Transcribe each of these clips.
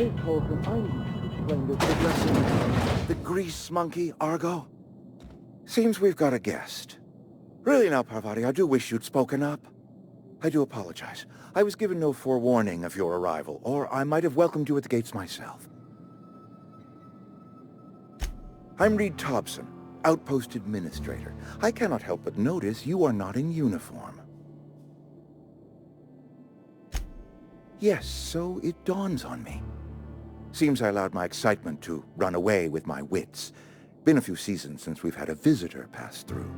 Miss Holcomb, I need you to explain this addressing the grease monkey, Argo. Seems we've got a guest. Really now, Parvati, I do wish you'd spoken up. I do apologize. I was given no forewarning of your arrival, or I might have welcomed you at the gates myself. I'm Reed Thompson, Outpost Administrator. I cannot help but notice you are not in uniform. Yes, so it dawns on me. Seems I allowed my excitement to run away with my wits. Been a few seasons since we've had a visitor pass through.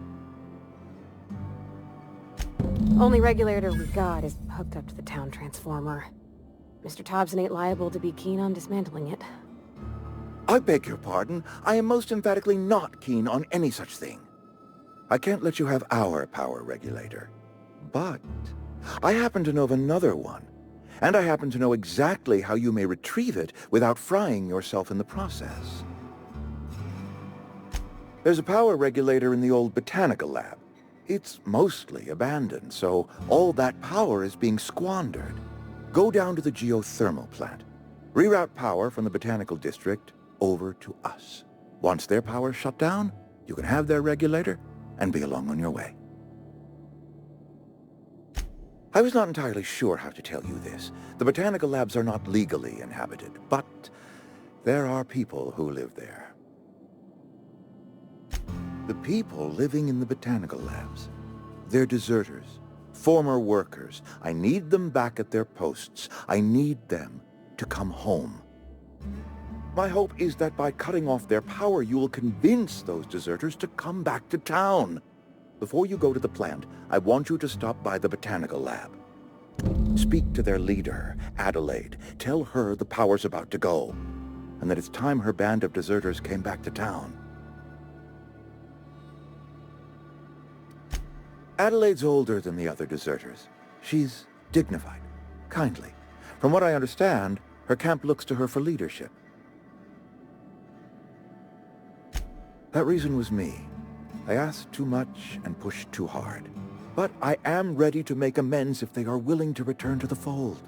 Only regulator we got is hooked up to the town transformer. Mr. Thompson ain't liable to be keen on dismantling it. I beg your pardon. I am most emphatically not keen on any such thing. I can't let you have our power regulator. But I happen to know of another one. And I happen to know exactly how you may retrieve it without frying yourself in the process. There's a power regulator in the old botanical lab. It's mostly abandoned, so all that power is being squandered. Go down to the geothermal plant. Reroute power from the botanical district over to us. Once their power's shut down, you can have their regulator and be along on your way. I was not entirely sure how to tell you this. The botanical labs are not legally inhabited, but there are people who live there. The people living in the botanical labs, they're deserters, former workers. I need them back at their posts. I need them to come home. My hope is that by cutting off their power, you will convince those deserters to come back to town. Before you go to the plant, I want you to stop by the botanical lab. Speak to their leader, Adelaide. Tell her the power's about to go, and that it's time her band of deserters came back to town. Adelaide's older than the other deserters. She's dignified, kindly. From what I understand, her camp looks to her for leadership. That reason was me. I asked too much and pushed too hard. But I am ready to make amends if they are willing to return to the fold.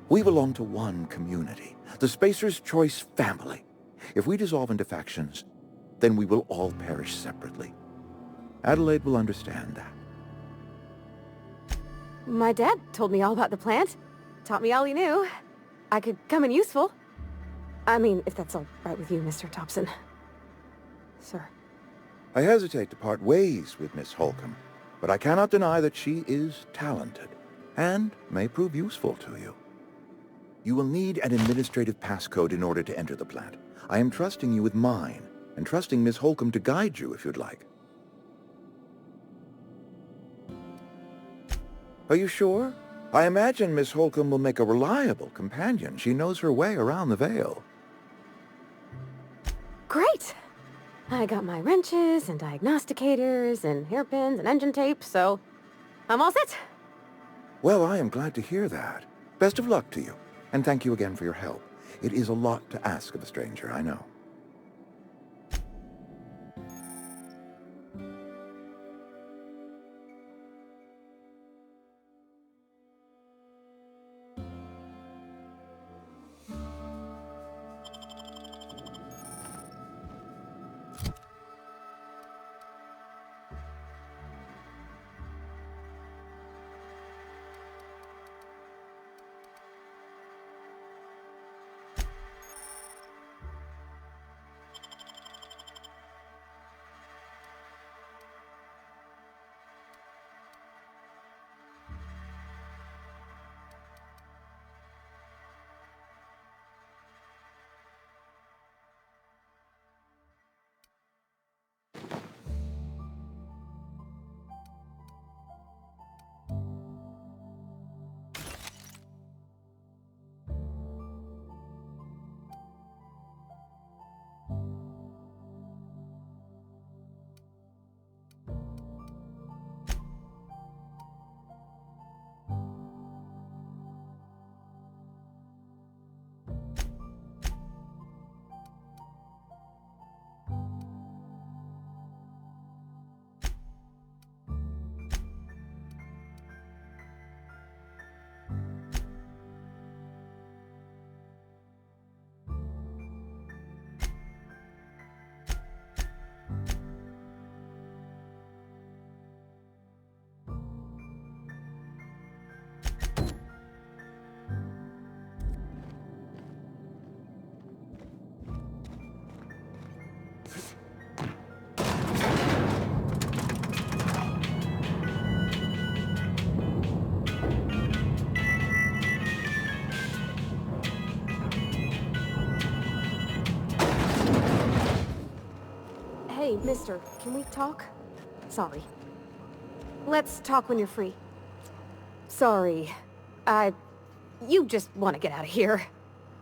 We belong to one community, the Spacer's Choice family. If we dissolve into factions, then we will all perish separately. Adelaide will understand that. My dad told me all about the plant. Taught me all he knew. I could come in useful. I mean, if that's all right with you, Mr. Thompson. Sir. I hesitate to part ways with Miss Holcomb, but I cannot deny that she is talented, and may prove useful to you. You will need an administrative passcode in order to enter the plant. I am trusting you with mine, and trusting Miss Holcomb to guide you if you'd like. Are you sure? I imagine Miss Holcomb will make a reliable companion. She knows her way around the Vale. Great! I got my wrenches and diagnosticators and hairpins and engine tape, so I'm all set. Well, I am glad to hear that. Best of luck to you, and thank you again for your help. It is a lot to ask of a stranger, I know. Mister, can we talk? Sorry. Let's talk when you're free. Sorry. You just want to get out of here.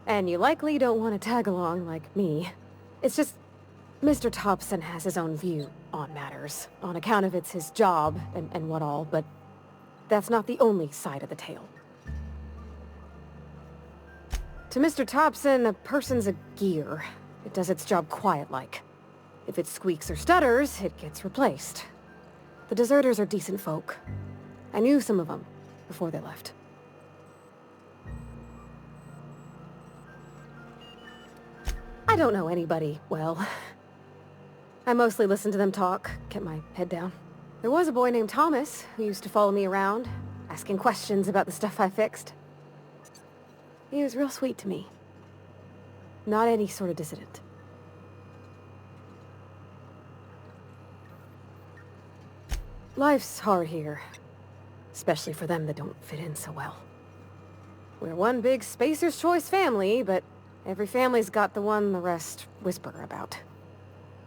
And you likely don't want to tag along like me. It's just... Mr. Thompson has his own view on matters, on account of it's his job and what all, but that's not the only side of the tale. To Mr. Thompson, a person's a gear. It does its job quiet-like. If it squeaks or stutters, it gets replaced. The deserters are decent folk. I knew some of them before they left. I don't know anybody well. I mostly listened to them talk, kept my head down. There was a boy named Thomas who used to follow me around, asking questions about the stuff I fixed. He was real sweet to me. Not any sort of dissident. Life's hard here. Especially for them that don't fit in so well. We're one big Spacer's Choice family, but every family's got the one the rest whisper about.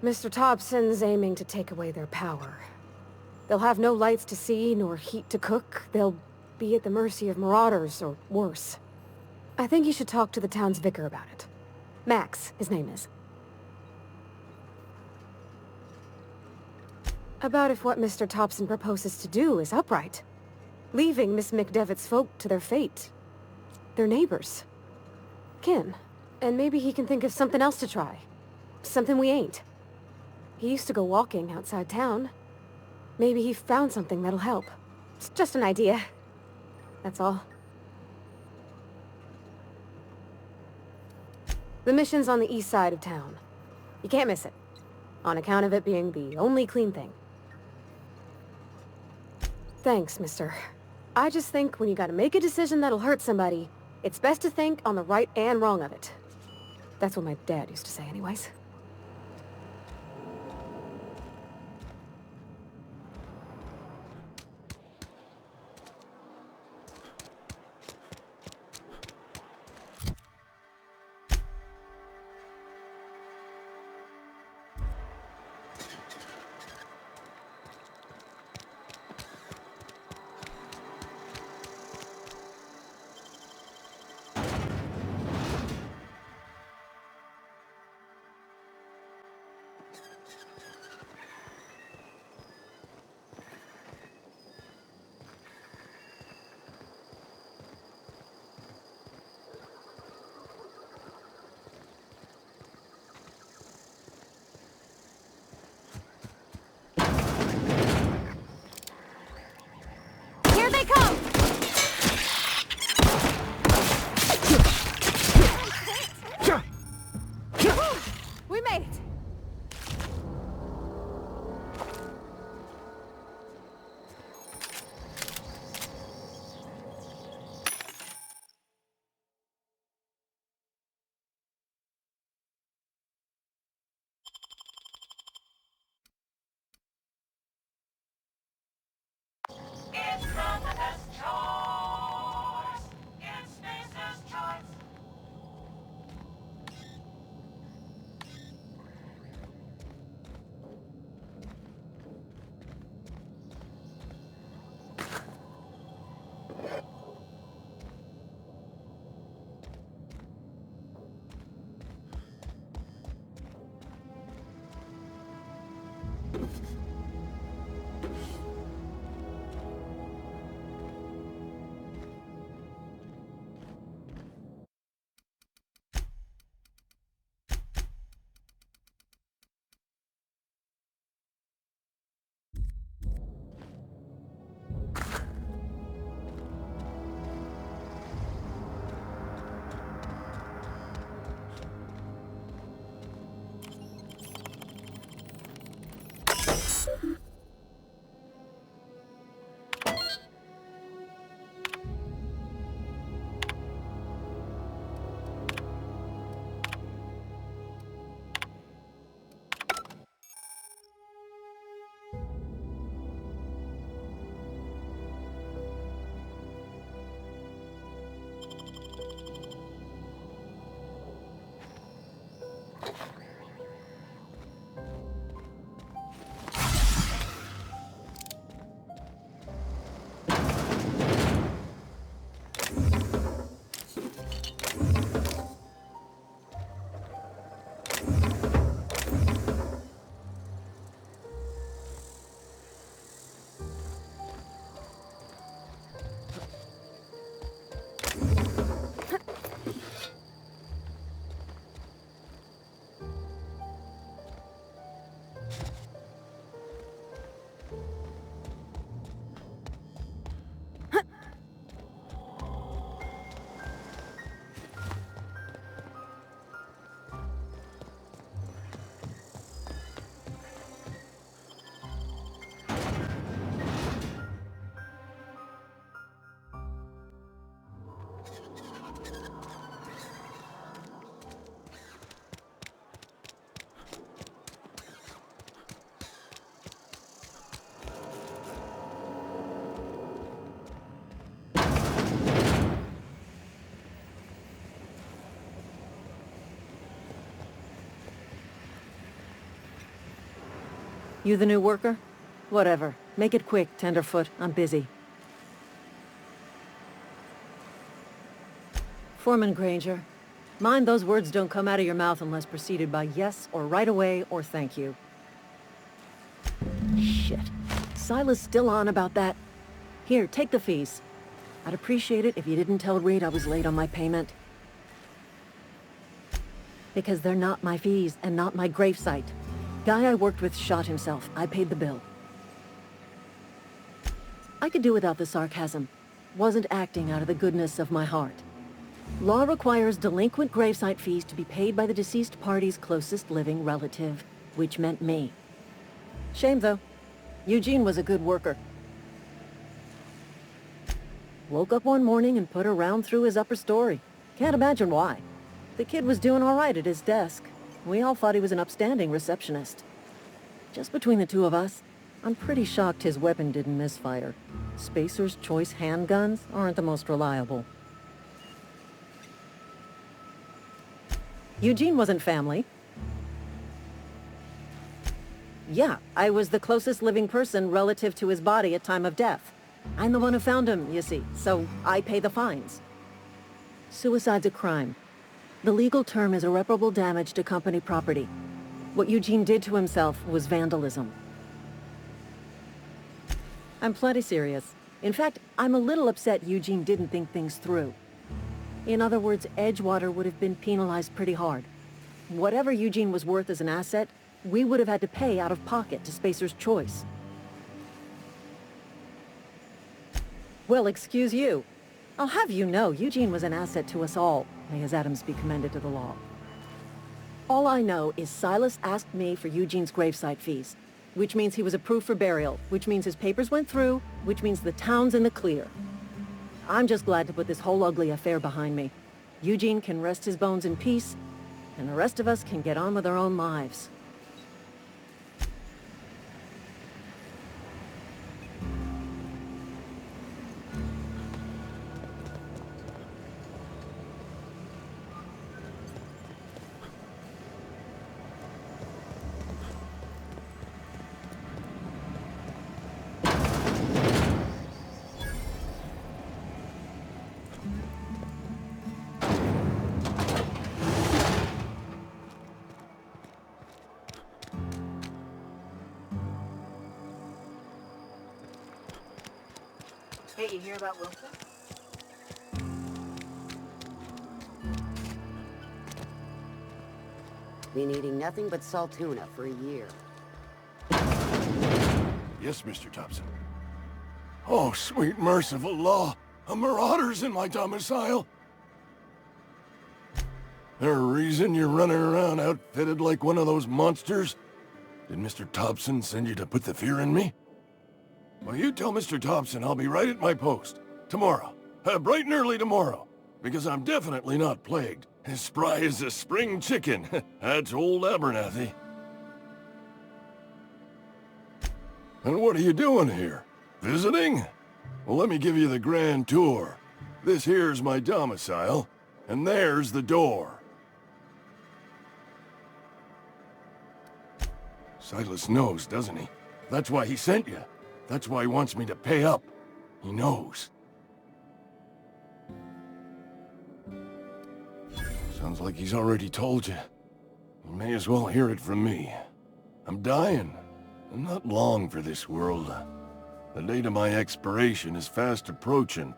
Mr. Thompson's aiming to take away their power. They'll have no lights to see, nor heat to cook. They'll be at the mercy of marauders, or worse. I think you should talk to the town's vicar about it. Max, his name is. About if what Mr. Thompson proposes to do is upright. Leaving Miss McDevitt's folk to their fate. They're neighbors. Kin. And maybe he can think of something else to try. Something we ain't. He used to go walking outside town. Maybe he found something that'll help. It's just an idea. That's all. The mission's on the east side of town. You can't miss it. On account of it being the only clean thing. Thanks, mister. I just think when you gotta make a decision that'll hurt somebody, it's best to think on the right and wrong of it. That's what my dad used to say anyways. You the new worker? Whatever. Make it quick, Tenderfoot. I'm busy. Foreman Granger. Mind those words don't come out of your mouth unless preceded by yes, or right away, or thank you. Shit. Silas still on about that? Here, take the fees. I'd appreciate it if you didn't tell Reed I was late on my payment. Because they're not my fees, and not my gravesite. Guy I worked with shot himself. I paid the bill. I could do without the sarcasm. Wasn't acting out of the goodness of my heart. Law requires delinquent gravesite fees to be paid by the deceased party's closest living relative, which meant me. Shame, though. Eugene was a good worker. Woke up one morning and put a round through his upper story. Can't imagine why. The kid was doing all right at his desk. We all thought he was an upstanding receptionist. Just between the two of us, I'm pretty shocked his weapon didn't misfire. Spacer's Choice handguns aren't the most reliable. Eugene wasn't family. Yeah, I was the closest living person relative to his body at time of death. I'm the one who found him, you see, so I pay the fines. Suicide's a crime. The legal term is irreparable damage to company property. What Eugene did to himself was vandalism. I'm plenty serious. In fact, I'm a little upset Eugene didn't think things through. In other words, Edgewater would have been penalized pretty hard. Whatever Eugene was worth as an asset, we would have had to pay out of pocket to Spacer's Choice. Well, excuse you. I'll have you know, Eugene was an asset to us all. May his atoms be commended to the law. All I know is Silas asked me for Eugene's gravesite fees, which means he was approved for burial, which means his papers went through, which means the town's in the clear. I'm just glad to put this whole ugly affair behind me. Eugene can rest his bones in peace, and the rest of us can get on with our own lives. Hey, you hear about Wilson? Been eating nothing but salt tuna for a year. Yes, Mr. Thompson. Oh, sweet merciful law! A marauder's in my domicile! There a reason you're running around outfitted like one of those monsters? Did Mr. Thompson send you to put the fear in me? Well, you tell Mr. Thompson I'll be right at my post. Tomorrow. Bright and early tomorrow. Because I'm definitely not plagued. As spry as a spring chicken. That's old Abernathy. And what are you doing here? Visiting? Well, let me give you the grand tour. This here's my domicile, and there's the door. Silas knows, doesn't he? That's why he sent you. That's why he wants me to pay up. He knows. Sounds like he's already told you. You may as well hear it from me. I'm dying. I'm not long for this world. The date of my expiration is fast approaching.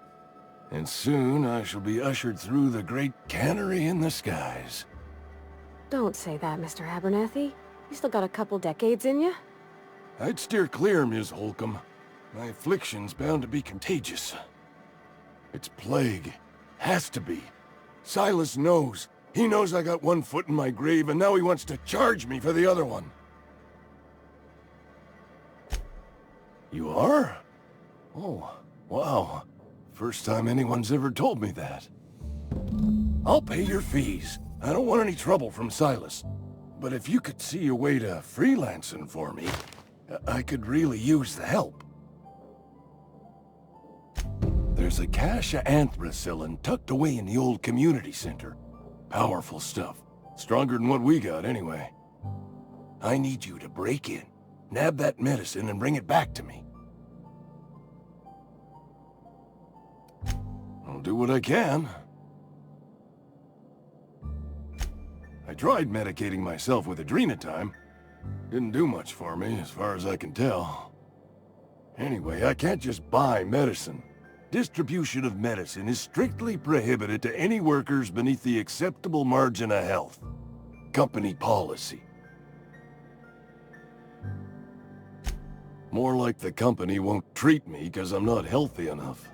And soon I shall be ushered through the great cannery in the skies. Don't say that, Mr. Abernathy. You still got a couple decades in you. I'd steer clear, Ms. Holcomb. My affliction's bound to be contagious. It's plague. Has to be. Silas knows. He knows I got one foot in my grave, and now he wants to charge me for the other one. You are? Oh, wow. First time anyone's ever told me that. I'll pay your fees. I don't want any trouble from Silas. But if you could see a way to freelancing for me, I could really use the help. There's a cache of anthracillin tucked away in the old community center. Powerful stuff. Stronger than what we got, anyway. I need you to break in, nab that medicine, and bring it back to me. I'll do what I can. I tried medicating myself with Adrenatime. Didn't do much for me, as far as I can tell. Anyway, I can't just buy medicine. Distribution of medicine is strictly prohibited to any workers beneath the acceptable margin of health. Company policy. More like the company won't treat me because I'm not healthy enough.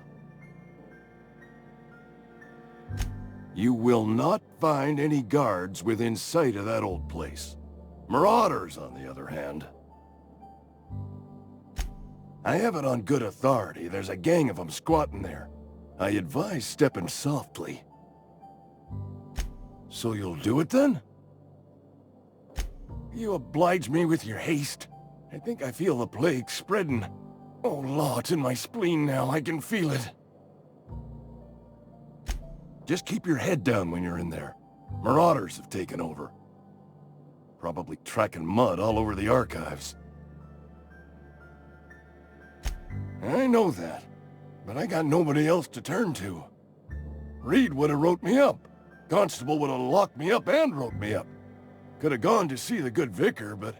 You will not find any guards within sight of that old place. Marauders, on the other hand. I have it on good authority. There's a gang of them squatting there. I advise stepping softly. So you'll do it then? You oblige me with your haste. I think I feel the plague spreading. Oh, Law, it's in my spleen now. I can feel it. Just keep your head down when you're in there. Marauders have taken over. Probably tracking mud all over the archives. I know that, but I got nobody else to turn to. Reed would have wrote me up. Constable would have locked me up and wrote me up. Could have gone to see the good vicar, but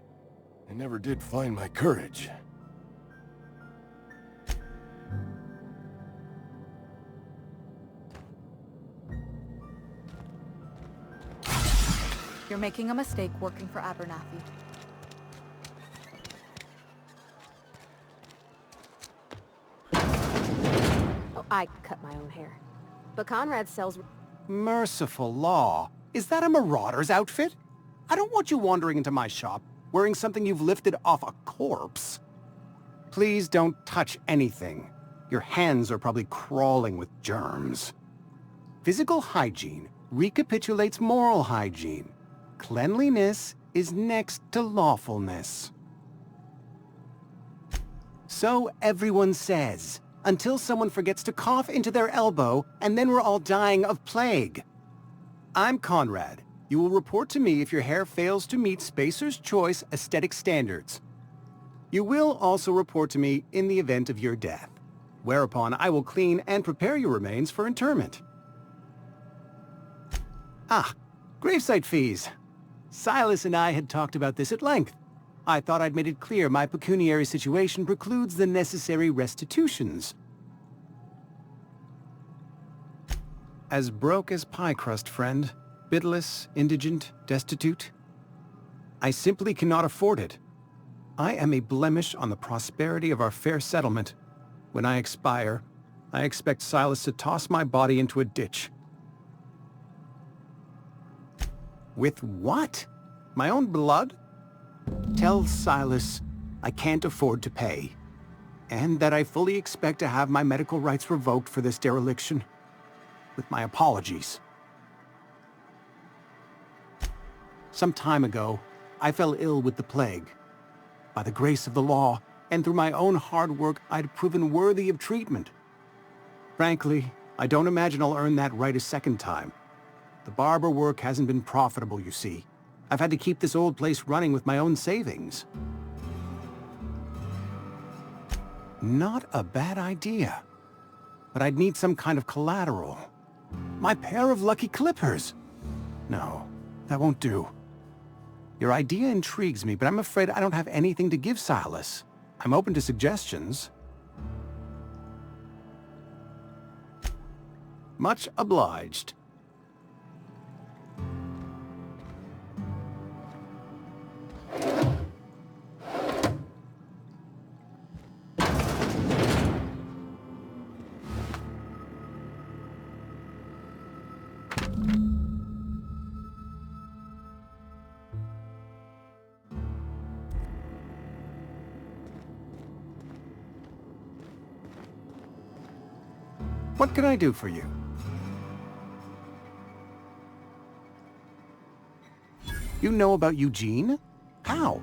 I never did find my courage. You're making a mistake working for Abernathy. Oh, I cut my own hair. But Conrad sells... Merciful law. Is that a marauder's outfit? I don't want you wandering into my shop wearing something you've lifted off a corpse. Please don't touch anything. Your hands are probably crawling with germs. Physical hygiene recapitulates moral hygiene. Cleanliness is next to lawfulness. So everyone says, until someone forgets to cough into their elbow, and then we're all dying of plague. I'm Conrad. You will report to me if your hair fails to meet Spacer's Choice aesthetic standards. You will also report to me in the event of your death, whereupon I will clean and prepare your remains for interment. Ah, gravesite fees. Silas and I had talked about this at length. I thought I'd made it clear my pecuniary situation precludes the necessary restitutions. As broke as pie crust, friend. Bidless, indigent, destitute. I simply cannot afford it. I am a blemish on the prosperity of our fair settlement. When I expire, I expect Silas to toss my body into a ditch. With what? My own blood? Tell Silas I can't afford to pay, and that I fully expect to have my medical rights revoked for this dereliction. With my apologies. Some time ago, I fell ill with the plague. By the grace of the law, and through my own hard work, I'd proven worthy of treatment. Frankly, I don't imagine I'll earn that right a second time. The barber work hasn't been profitable, you see. I've had to keep this old place running with my own savings. Not a bad idea. But I'd need some kind of collateral. My pair of lucky clippers! No, that won't do. Your idea intrigues me, but I'm afraid I don't have anything to give Silas. I'm open to suggestions. Much obliged. What can I do for you? You know about Eugene? How?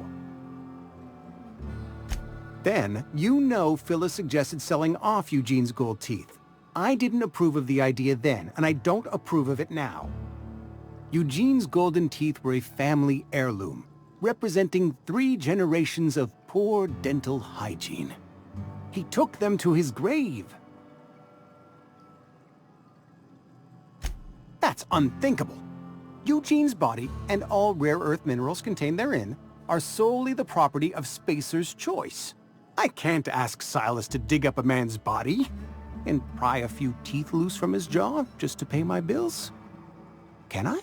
Then, you know Phyllis suggested selling off Eugene's gold teeth. I didn't approve of the idea then, and I don't approve of it now. Eugene's golden teeth were a family heirloom, representing 3 generations of poor dental hygiene. He took them to his grave. That's unthinkable. Eugene's body and all rare earth minerals contained therein are solely the property of Spacer's Choice. I can't ask Silas to dig up a man's body and pry a few teeth loose from his jaw just to pay my bills. Can I?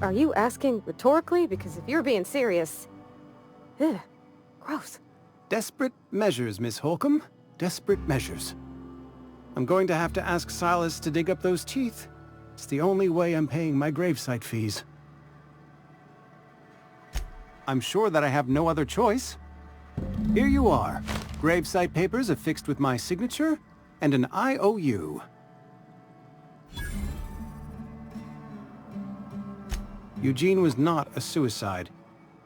Are you asking rhetorically? Because if you're being serious... Ugh, gross. Desperate measures, Miss Holcomb. Desperate measures. I'm going to have to ask Silas to dig up those teeth. It's the only way I'm paying my gravesite fees. I'm sure that I have no other choice. Here you are. Gravesite papers affixed with my signature and an IOU. Eugene was not a suicide.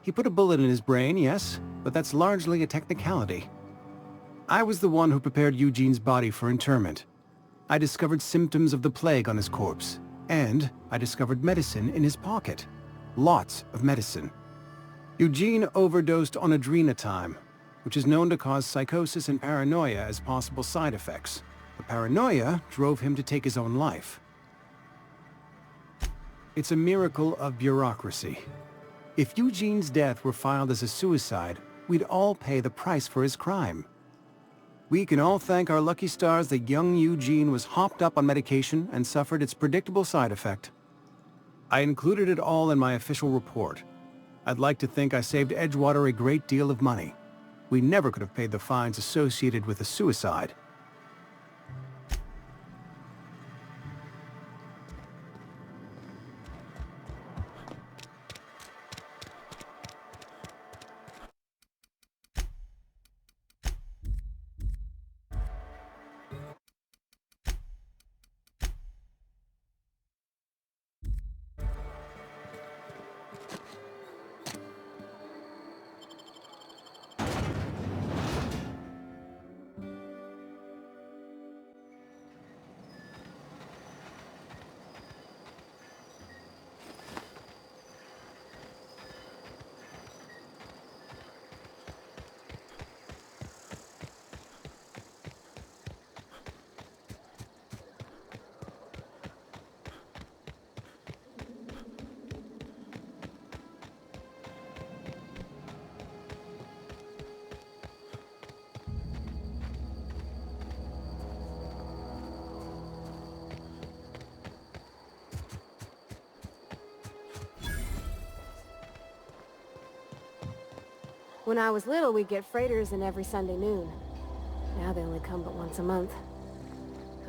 He put a bullet in his brain, yes, but that's largely a technicality. I was the one who prepared Eugene's body for interment. I discovered symptoms of the plague on his corpse, and I discovered medicine in his pocket. Lots of medicine. Eugene overdosed on adrenatime, which is known to cause psychosis and paranoia as possible side effects. The paranoia drove him to take his own life. It's a miracle of bureaucracy. If Eugene's death were filed as a suicide, we'd all pay the price for his crime. We can all thank our lucky stars that young Eugene was hopped up on medication and suffered its predictable side effect. I included it all in my official report. I'd like to think I saved Edgewater a great deal of money. We never could have paid the fines associated with a suicide. When I was little, we'd get freighters in every Sunday noon. Now they only come but once a month.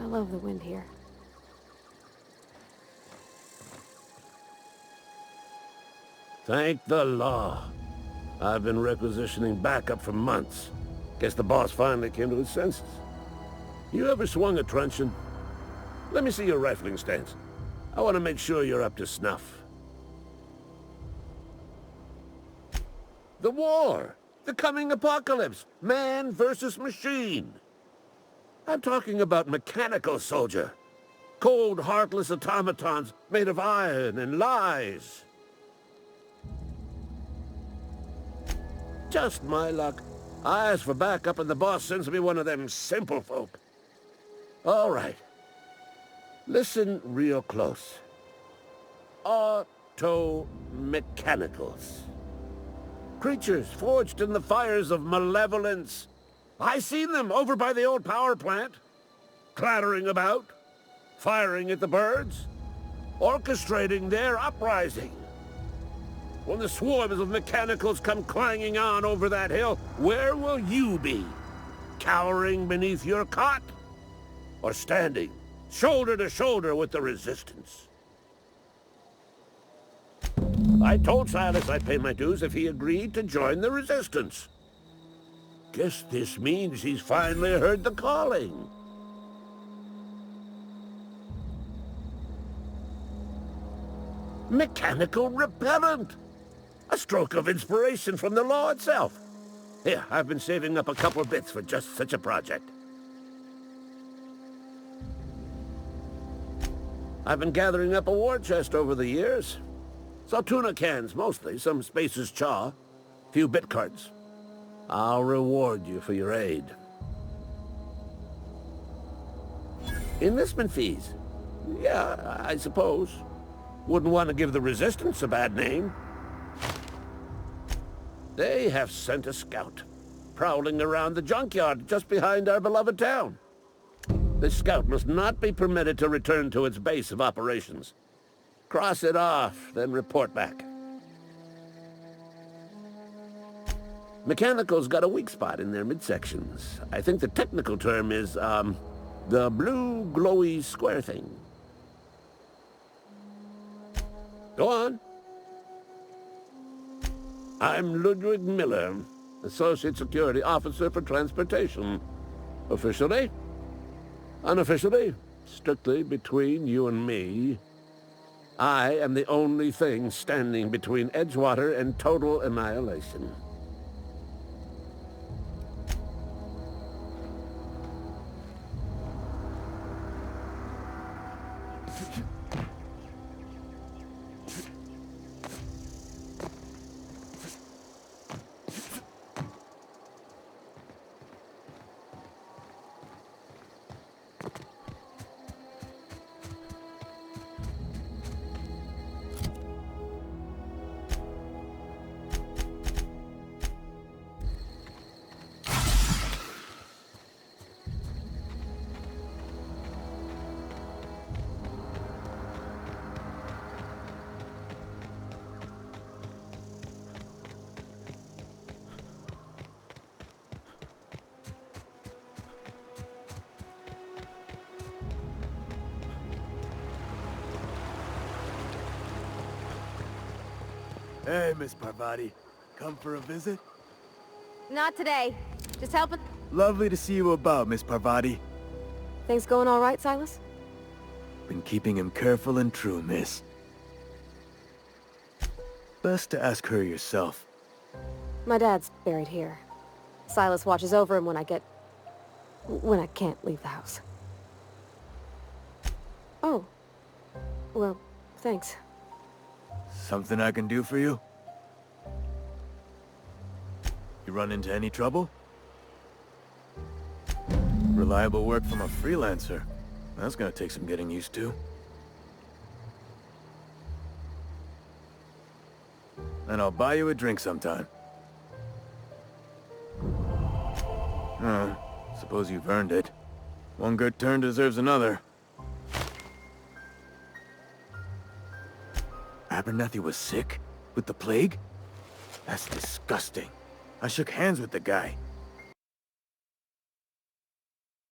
I love the wind here. Thank the law. I've been requisitioning backup for months. Guess the boss finally came to his senses. You ever swung a truncheon? Let me see your rifling stance. I want to make sure you're up to snuff. The war! The coming apocalypse! Man versus machine! I'm talking about mechanical soldier. Cold, heartless automatons made of iron and lies. Just my luck. I ask for backup and the boss sends me one of them simple folk. All right. Listen real close. Auto-mechanicals. Creatures forged in the fires of malevolence. I seen them over by the old power plant. Clattering about. Firing at the birds. Orchestrating their uprising. When the swarms of mechanicals come clanging on over that hill, where will you be? Cowering beneath your cot? Or standing, shoulder to shoulder with the resistance? I told Silas I'd pay my dues if he agreed to join the resistance. Guess this means he's finally heard the calling. Mechanical repellent! A stroke of inspiration from the law itself. Here, I've been saving up a couple bits for just such a project. I've been gathering up a war chest over the years. Saltuna cans, mostly. Some Spacer's Chaw. Few bit cards. I'll reward you for your aid. Enlistment fees. Yeah, I suppose. Wouldn't want to give the Resistance a bad name. They have sent a scout, prowling around the junkyard just behind our beloved town. This scout must not be permitted to return to its base of operations. Cross it off, then report back. Mechanical's got a weak spot in their midsections. I think the technical term is, the blue glowy square thing. Go on. I'm Ludwig Miller, Associate Security Officer for Transportation. Officially? Unofficially? Strictly between you and me. I am the only thing standing between Edgewater and total annihilation. Hey, Miss Parvati. Come for a visit? Not today. Just helping. Lovely to see you about, Miss Parvati. Things going all right, Silas? Been keeping him careful and true, miss. Best to ask her yourself. My dad's buried here. Silas watches over him when I can't leave the house. Oh. Well, thanks. Something I can do for you? You run into any trouble? Reliable work from a freelancer. That's gonna take some getting used to. And I'll buy you a drink sometime. Suppose you've earned it. One good turn deserves another. Abernathy was sick? With the plague? That's disgusting. I shook hands with the guy.